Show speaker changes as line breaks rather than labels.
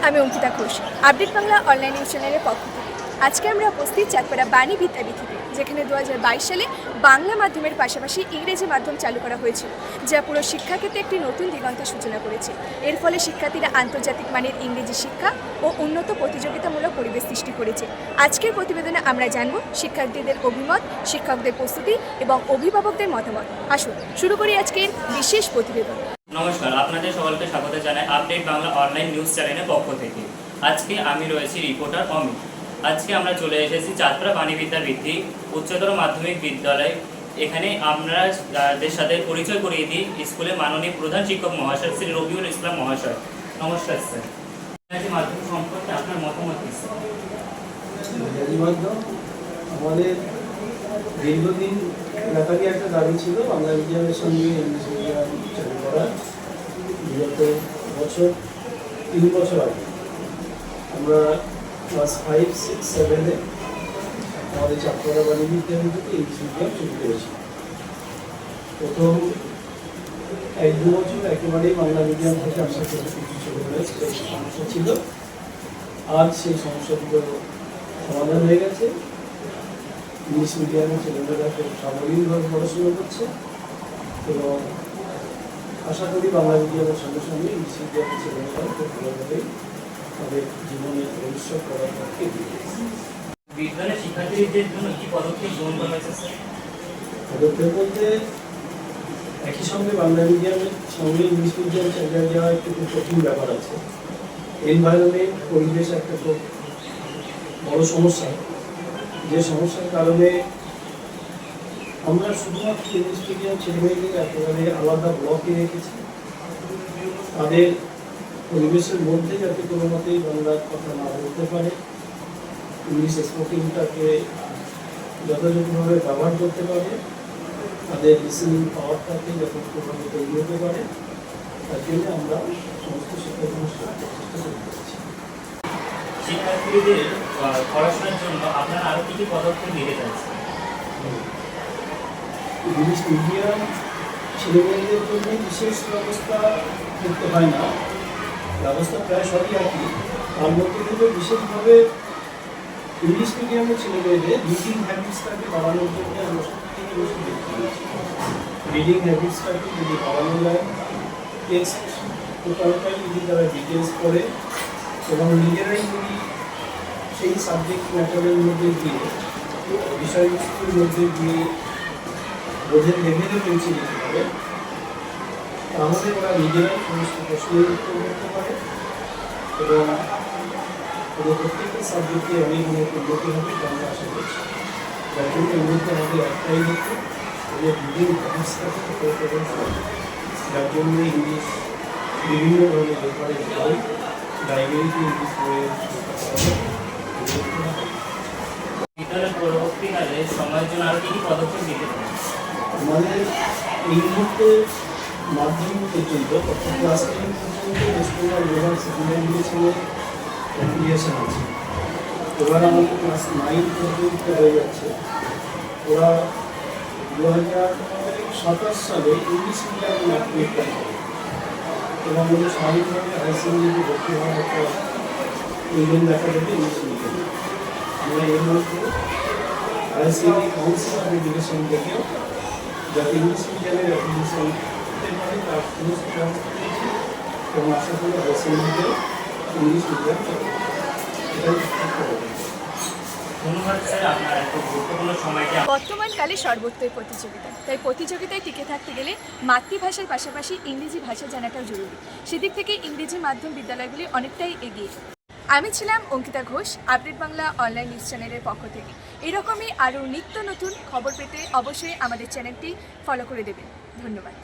আমি Ankita Ghosh, update Bangla online news চ্যানেলের পক্ষ থেকে আজকে আমরা উপস্থিত চাঁদপাড়া বাণী বিদ্যাপীঠে, যেখানে 2022 সালে বাংলা মাধ্যমের পাশাপাশি ইংরেজি মাধ্যম চালু করা হয়েছিল, যা পুরো শিক্ষাক্ষেত্রে একটি নতুন দিগন্তের সূচনা করেছে। এর ফলে শিক্ষার্থীরা আন্তর্জাতিক মানের ইংরেজি শিক্ষা ও উন্নত প্রতিযোগিতামূলক পরিবেশ সৃষ্টি করেছে। আজকের প্রতিবেদনে আমরা জানব শিক্ষার্থীদের অভিমত, শিক্ষকদের প্রস্তুতি এবং অভিভাবকদের মতামত। আসুন শুরু করি আজকের বিশেষ প্রতিবেদন।
নমস্কার, আপনাদের সকলকে স্বাগত জানাই আপডেট বাংলা অনলাইন নিউজ চ্যানেলের পক্ষ থেকে। আজকে আমি রয়েছি রিপোর্টার অমিত। আজকে আমরা চলে এসেছি চাঁদপাড়া বাণী বিদ্যাপীঠে উচ্চতর মাধ্যমিক বিদ্যালয়। এখানে আমরা তাদের সাথে পরিচয় করিয়ে দিই স্কুলের মাননীয় প্রধান শিক্ষক মহাশয় শ্রী রবিউল ইসলাম মহাশয়। নমস্কার স্যার। ইংরাজি মাধ্যম সম্পর্কে আপনার মতামত কি স্যার?
ইংরাজি মাধ্যম আমাদের দীর্ঘদিন ব্যাপারই একটা দাবি ছিল বাংলা মিডিয়ামের সঙ্গে ইংলিশ মিডিয়াম চালু করার। বিগত বছর 3 বছর আগে আমরা ক্লাস 5, 6, 7-এ আমাদের চাঁদপাড়া বাণী বিদ্যাপীঠে ইংলিশ মিডিয়াম শুরু করেছি। প্রথম 1-2 বছর একেবারেই বাংলা মিডিয়াম থেকে আসার জন্য কিছু ছেলেমেয়ের সমস্যা ছিল। আজ সেই সমস্যাগুলো সমাধান হয়ে গেছে। ইংলিশ মিডিয়ামের ছেলেমেয়েরা খুব সাবলীলভাবে পড়াশোনা করছে এবং আশা করি বাংলা মিডিয়ামের সঙ্গে সঙ্গে ইংলিশ মিডিয়ামের ছেলেমেয়েরাও খুব ভালোভাবেই তাদের জীবনে ভবিষ্যৎ করার পক্ষে এগিয়ে গেছে।
বিদ্যালয়ের শিক্ষার্থীদের জন্য কি পদক্ষেপ গ্রহণ করা হয়েছে স্যার?
পদক্ষেপ বলতে একই সঙ্গে বাংলা মিডিয়ামের সঙ্গে ইংলিশ মিডিয়াম চালিয়ে যাওয়া একটু খুব কঠিন ব্যাপার আছে। এনভায়রনমেন্ট, পরিবেশ একটা খুব বড় সমস্যা, যে সমস্যার কারণে আমরা শুধুমাত্র ইংলিশ মিডিয়াম ছেলেমেয়েদের একেবারে আলাদা ব্লকে রেখেছি। তাদের পরিবেশের মধ্যে যাতে কোনো মতেই বাংলার কথা না বলতে পারে, ইংলিশ স্পোকিংটাকে যথাযথভাবে ব্যবহার করতে পারে, তাদের লিসেনিং পাওয়ারটাকে যথাযথভাবে তৈরি হতে পারে, তার জন্য আমরা সমস্ত শিক্ষাপ্রতিষ্ঠান চেষ্টা করে যাচ্ছি।
শিক্ষার্থীদের পড়াশোনার জন্য আপনারা আরো কি কি পদক্ষেপ নিতে চাইছেন?
ইংলিশ মিডিয়াম ছেলেমেয়েদের জন্য বিশেষ ব্যবস্থা করতে হয় না, ব্যবস্থা প্রায় সবই একই। তার মধ্যে থেকে বিশেষভাবে ইংলিশ মিডিয়ামের ছেলেমেয়েদের রিডিং হ্যাবিটসটাকে বাড়ানোর জন্য আমরা সবথেকে বেশি দেখতে পেয়েছি। রিডিং হ্যাবিটসটাকে যদি বাড়ানো যায়, টেক্সট টোটালটাই যদি তারা ডিটেলস পড়ে এবং নিজেরাই যদি সেই সাবজেক্ট ম্যাটারের মধ্যে দিয়ে বিষয়বস্তুর মধ্যে দিয়ে বোঝের লেভেলে পৌঁছে দিতে পারে, তাহলে ওরা নিজেরাই সমস্ত প্রশ্নের উত্তর করতে পারে এবং ওদের প্রত্যেকটা সাবজেক্টে অনেক অনেক উন্নতি হবে আমরা আশা করছি। যার জন্য উন্নতি আমাদের একটাই লক্ষ্য, ওদের রিডিং হ্যাবিটসটাকে করতে হবে। যার জন্য ইংলিশ বিভিন্ন ধরনের রেফারেন্স বই, লাইব্রেরিতে ইংলিশ বইয়ের
বিদ্যালয়ের পরবর্তীকালে সময়ের জন্য আরো কি কি পদক্ষেপ নিতে পারেন?
আমাদের এই মুহূর্তে মাধ্যমিক পর্যন্ত অর্থাৎ ক্লাস 10 পর্যন্ত স্কুল লেভেল সেকেন্ডারি ছেলে অ্যাপ্লিকেশন আছে। এবার আমাদের ক্লাস 9 পর্যন্ত হয়ে যাচ্ছে। ওরা 2027 সালে ইংলিশ মিডিয়ামে ম্যাট্রিক পাস করে এবং ওদের স্বাভাবিকভাবে হাই সেকেন্ডারিতে ভর্তি হওয়ার একটা প্রয়োজন দেখা যাবে ইংলিশ মিডিয়ামে। আমরা এর মধ্যে high secondary council of education থেকেও যাতে ইংলিশ মিডিয়ামের অ্যাপ্লিকেশন করতে পারে তার সমস্ত ব্যবস্থা করেছি এবং আশা করি হাই সেকেন্ডারিতেও ইংলিশ মিডিয়াম এটাই
ধন্যবাদ স্যার, আপনার এত গুরুত্বপূর্ণ সময়কে।
বর্তমানকালে সর্বত্রই প্রতিযোগিতা, তাই প্রতিযোগিতায় টিকে থাকতে গেলে মাতৃভাষার পাশাপাশি ইংরেজি ভাষা জানাটাও জরুরি। সেদিক থেকে ইংরেজি মাধ্যম বিদ্যালয়গুলি অনেকটাই এগিয়ে। আমি ছিলাম Ankita Ghosh, update Bangla online news চ্যানেলের পক্ষ থেকে। এরকমই আরও নিত্য নতুন খবর পেতে অবশ্যই আমাদের চ্যানেলটি ফলো করে দেবেন। ধন্যবাদ।